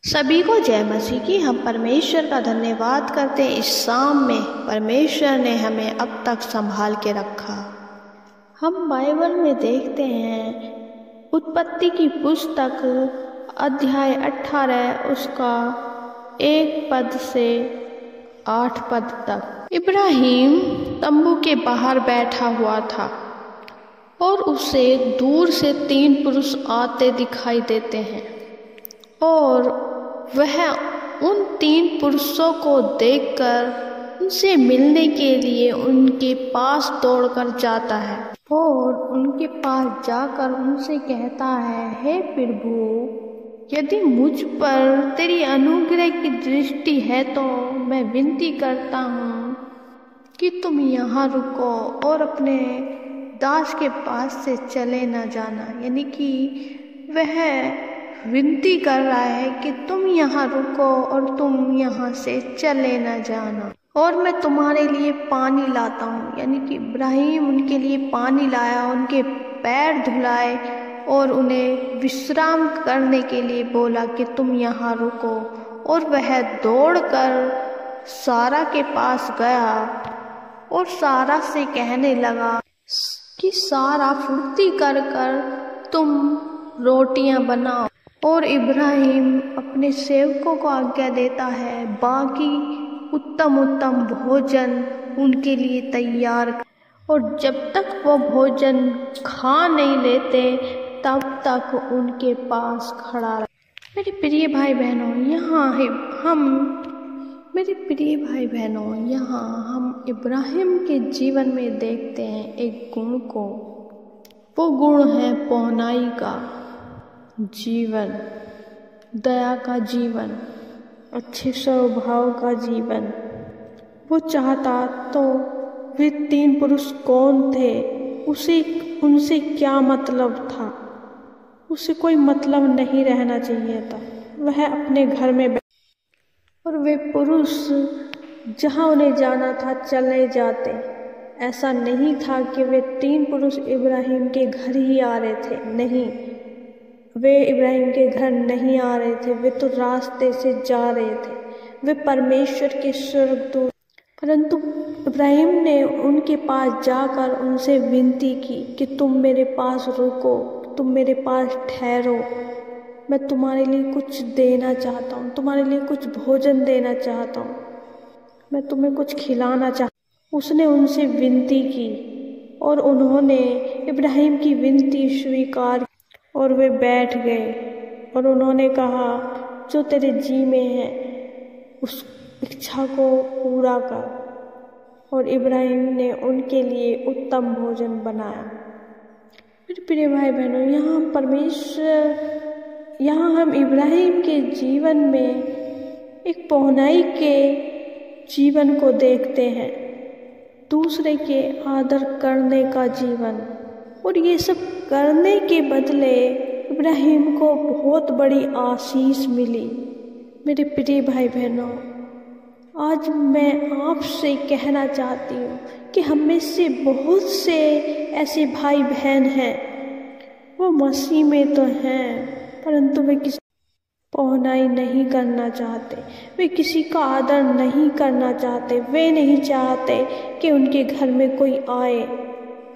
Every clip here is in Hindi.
सभी को जय मसीह की। हम परमेश्वर का धन्यवाद करते हैं। इस शाम में परमेश्वर ने हमें अब तक संभाल के रखा। हम बाइबल में देखते हैं उत्पत्ति की पुस्तक अध्याय 18 उसका 1 पद से 8 पद तक। इब्राहिम तंबू के बाहर बैठा हुआ था और उसे दूर से 3 पुरुष आते दिखाई देते हैं और वह उन 3 पुरुषों को देखकर उनसे मिलने के लिए उनके पास दौड़कर जाता है और उनके पास जाकर उनसे कहता है, हे प्रभु, यदि मुझ पर तेरी अनुग्रह की दृष्टि है तो मैं विनती करता हूँ कि तुम यहाँ रुको और अपने दास के पास से चले न जाना। यानी कि वह विनती कर रहा है कि तुम यहाँ रुको और तुम यहाँ से चले न जाना और मैं तुम्हारे लिए पानी लाता हूँ। यानी कि इब्राहिम उनके लिए पानी लाया, उनके पैर धुलाए और उन्हें विश्राम करने के लिए बोला कि तुम यहाँ रुको। और वह दौड़कर सारा के पास गया और सारा से कहने लगा कि सारा फुर्ती कर कर तुम रोटियां बनाओ। और इब्राहिम अपने सेवकों को आज्ञा देता है बाकी उत्तम उत्तम भोजन उनके लिए तैयार, और जब तक वो भोजन खा नहीं लेते तब तक उनके पास खड़ा रहे। मेरे प्रिय भाई बहनों, यहाँ हम इब्राहिम के जीवन में देखते हैं एक गुण को। वो गुण है पौनाई का जीवन, दया का जीवन, अच्छे स्वभाव का जीवन। वो चाहता तो वे 3 पुरुष कौन थे, उनसे क्या मतलब था, उसे कोई मतलब नहीं रहना चाहिए था। वह अपने घर में और वे पुरुष जहाँ उन्हें जाना था चले जाते। ऐसा नहीं था कि वे 3 पुरुष इब्राहिम के घर ही आ रहे थे, नहीं, वे इब्राहिम के घर नहीं आ रहे थे, वे तो रास्ते से जा रहे थे, वे परमेश्वर के स्वर्गदूत। परंतु इब्राहिम ने उनके पास जाकर उनसे विनती की कि तुम मेरे पास रुको, तुम मेरे पास ठहरो, मैं तुम्हारे लिए कुछ देना चाहता हूँ, तुम्हारे लिए कुछ भोजन देना चाहता हूँ, मैं तुम्हें कुछ खिलाना चाहता हूँ। उसने उनसे विनती की और उन्होंने इब्राहिम की विनती स्वीकार और वे बैठ गए और उन्होंने कहा, जो तेरे जी में है उस इच्छा को पूरा कर। और इब्राहिम ने उनके लिए उत्तम भोजन बनाया। मेरे प्रिय भाई बहनों, यहाँ हम इब्राहिम के जीवन में एक पौनाई के जीवन को देखते हैं, दूसरे के आदर करने का जीवन। और ये सब करने के बदले इब्राहिम को बहुत बड़ी आशीष मिली। मेरे प्रिय भाई बहनों, आज मैं आपसे कहना चाहती हूँ कि हम में से बहुत से ऐसे भाई बहन हैं, वो मसीह में तो हैं परंतु वे किसी पौनाई नहीं करना चाहते, वे किसी का आदर नहीं करना चाहते, वे नहीं चाहते कि उनके घर में कोई आए,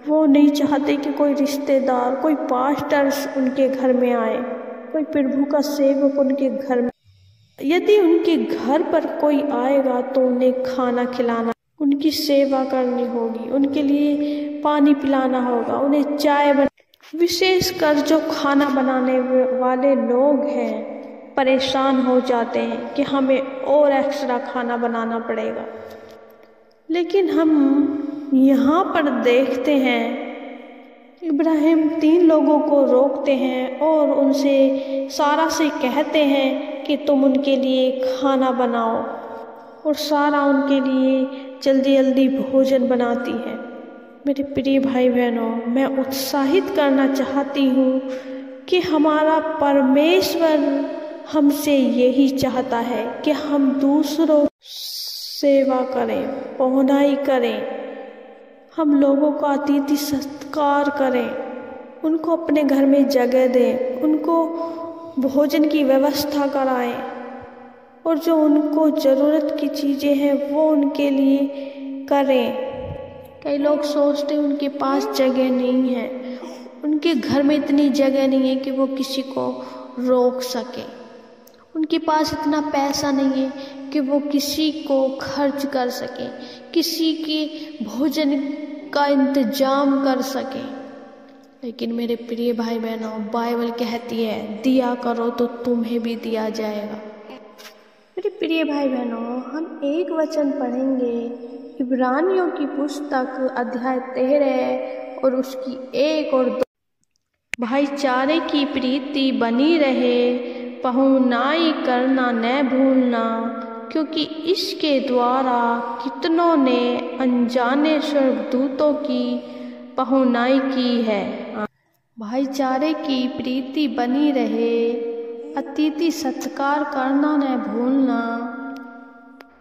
वो नहीं चाहते कि कोई रिश्तेदार, कोई पास्टर्स उनके घर में आए, कोई प्रभु का सेवक उनके घर में। यदि उनके घर पर कोई आएगा तो उन्हें खाना खिलाना, उनकी सेवा करनी होगी, उनके लिए पानी पिलाना होगा, उन्हें चाय विशेषकर जो खाना बनाने वाले लोग हैं परेशान हो जाते हैं कि हमें और एक्स्ट्रा खाना बनाना पड़ेगा। लेकिन हम यहाँ पर देखते हैं इब्राहिम 3 लोगों को रोकते हैं और उनसे सारा से कहते हैं कि तुम उनके लिए खाना बनाओ, और सारा उनके लिए जल्दी जल्दी भोजन बनाती है। मेरे प्रिय भाई बहनों, मैं उत्साहित करना चाहती हूँ कि हमारा परमेश्वर हमसे यही चाहता है कि हम दूसरों सेवा करें, पौनाई करें, हम लोगों का अतिथि सत्कार करें, उनको अपने घर में जगह दें, उनको भोजन की व्यवस्था कराएं, और जो उनको ज़रूरत की चीज़ें हैं वो उनके लिए करें। कई लोग सोचते हैं उनके पास जगह नहीं है, उनके घर में इतनी जगह नहीं है कि वो किसी को रोक सके, उनके पास इतना पैसा नहीं है कि वो किसी को खर्च कर सके, किसी के भोजन का इंतजाम कर सके। लेकिन मेरे प्रिय भाई बहनों, बाइबल कहती है दिया करो तो तुम्हें भी दिया जाएगा। मेरे प्रिय भाई बहनों, हम एक वचन पढ़ेंगे इब्रानियों की पुस्तक अध्याय 13 और उसकी 1 और 2। भाईचारे की प्रीति बनी रहे, पहुनाई करना न भूलना, क्योंकि इसके द्वारा कितनों ने अनजाने स्वर्गदूतों की पहुनाई की है। भाईचारे की प्रीति बनी रहे, अतिथि सत्कार करना न भूलना,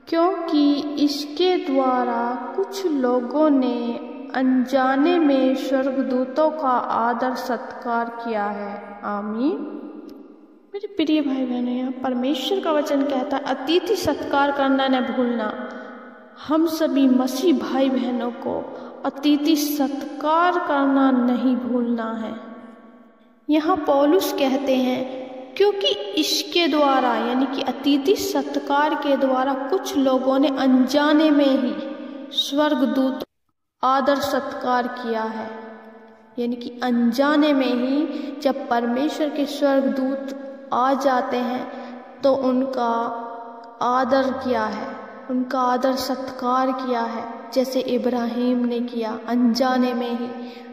क्योंकि इसके द्वारा कुछ लोगों ने अनजाने में स्वर्गदूतों का आदर सत्कार किया है। आमीन। मेरे प्रिय भाई बहनों, यहाँ परमेश्वर का वचन कहता है अतिथि सत्कार करना न भूलना। हम सभी मसीह भाई बहनों को अतिथि सत्कार करना नहीं भूलना है। यहाँ पौलुस कहते हैं क्योंकि इसके द्वारा, यानी कि अतिथि सत्कार के द्वारा कुछ लोगों ने अनजाने में ही स्वर्गदूत आदर सत्कार किया है। यानी कि अनजाने में ही जब परमेश्वर के स्वर्गदूत आ जाते हैं तो उनका आदर किया है, उनका आदर सत्कार किया है, जैसे इब्राहिम ने किया। अनजाने में ही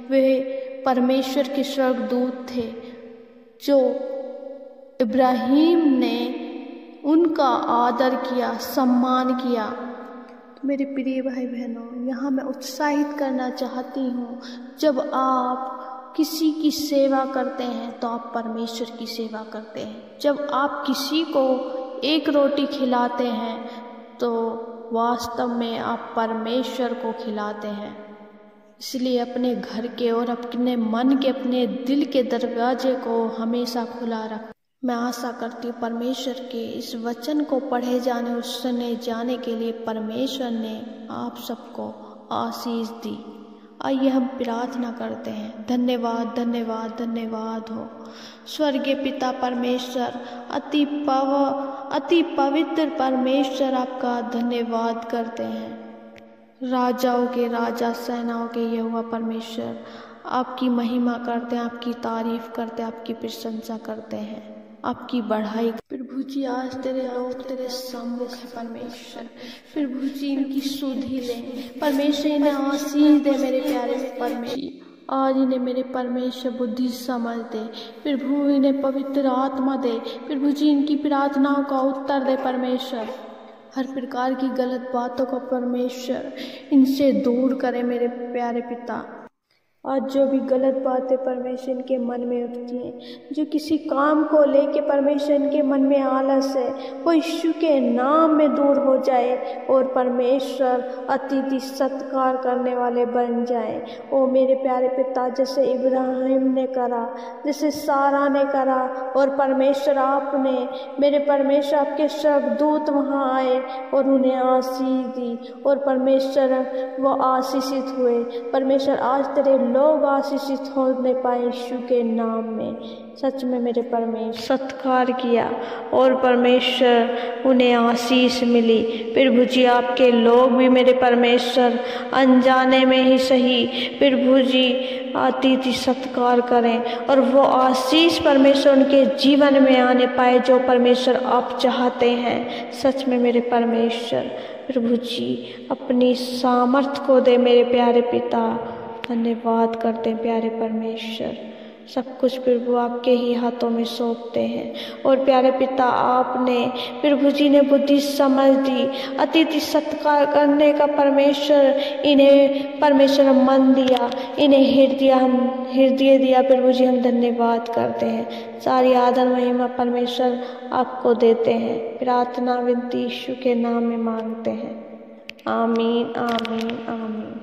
वे परमेश्वर के स्वर्गदूत थे जो इब्राहिम ने उनका आदर किया, सम्मान किया। तो मेरे प्रिय भाई बहनों, यहाँ मैं उत्साहित करना चाहती हूँ, जब आप किसी की सेवा करते हैं तो आप परमेश्वर की सेवा करते हैं। जब आप किसी को एक रोटी खिलाते हैं तो वास्तव में आप परमेश्वर को खिलाते हैं। इसलिए अपने घर के और अपने मन के, अपने दिल के दरवाजे को हमेशा खुला रखें। मैं आशा करती हूँ परमेश्वर के इस वचन को पढ़े जाने और सुने जाने के लिए परमेश्वर ने आप सबको आशीष दी। आइए हम प्रार्थना करते हैं। धन्यवाद धन्यवाद धन्यवाद हो स्वर्गीय पिता परमेश्वर, अति पवित्र परमेश्वर, आपका धन्यवाद करते हैं। राजाओं के राजा, सेनाओं के यहोवा परमेश्वर, आपकी महिमा करते हैं, आपकी तारीफ करते हैं, आपकी प्रशंसा करते हैं, आपकी बढ़ाई। प्रभु जी आज तेरे लोग तेरे सम्मुख है परमेश्वर। प्रभु जी इनकी सुधि ले परमेश्वर, इन्हें आशीष दे मेरे प्यारे परमेश्वर। आज इन्हें मेरे परमेश्वर बुद्धि समझ दे प्रभु, इन्हें पवित्र आत्मा दे प्रभु जी, इनकी प्रार्थनाओं का उत्तर दे परमेश्वर। हर प्रकार की गलत बातों को परमेश्वर इनसे दूर करे मेरे प्यारे पिता। आज जो भी गलत बातें परमेश्वर इनके मन में उठती हैं, जो किसी काम को लेके परमेश्वर इनके मन में आलस है, वो यीशु के नाम में दूर हो जाए और परमेश्वर अतिथि सत्कार करने वाले बन जाए। ओ मेरे प्यारे पिता, जैसे इब्राहिम ने करा, जैसे सारा ने करा, और परमेश्वर आपने मेरे परमेश्वर आपके स्वर्गदूत वहाँ आए और उन्हें आशीष दी और परमेश्वर वो आशीषित हुए। परमेश्वर आज तेरे लोग आशीषित होने पाए यीशु के नाम में। सच में मेरे परमेश्वर सत्कार किया और परमेश्वर उन्हें आशीष मिली। प्रभु जी आपके लोग भी मेरे परमेश्वर अनजाने में ही सही प्रभु जी अतिथि सत्कार करें और वो आशीष परमेश्वर उनके जीवन में आने पाए जो परमेश्वर आप चाहते हैं। सच में मेरे परमेश्वर प्रभु जी अपनी सामर्थ को दे मेरे प्यारे पिता। धन्यवाद करते हैं प्यारे परमेश्वर। सब कुछ प्रभु आपके ही हाथों में सौंपते हैं और प्यारे पिता आपने प्रभु जी ने बुद्धि समझ दी, अतिथि सत्कार करने का परमेश्वर इन्हें परमेश्वर मन दिया, इन्हें हृदय दिया प्रभु जी। हम धन्यवाद करते हैं। सारी आदर महिमा परमेश्वर आपको देते हैं। प्रार्थना विनती यीशु के नाम में मांगते हैं। आमीन आमीन आमीन।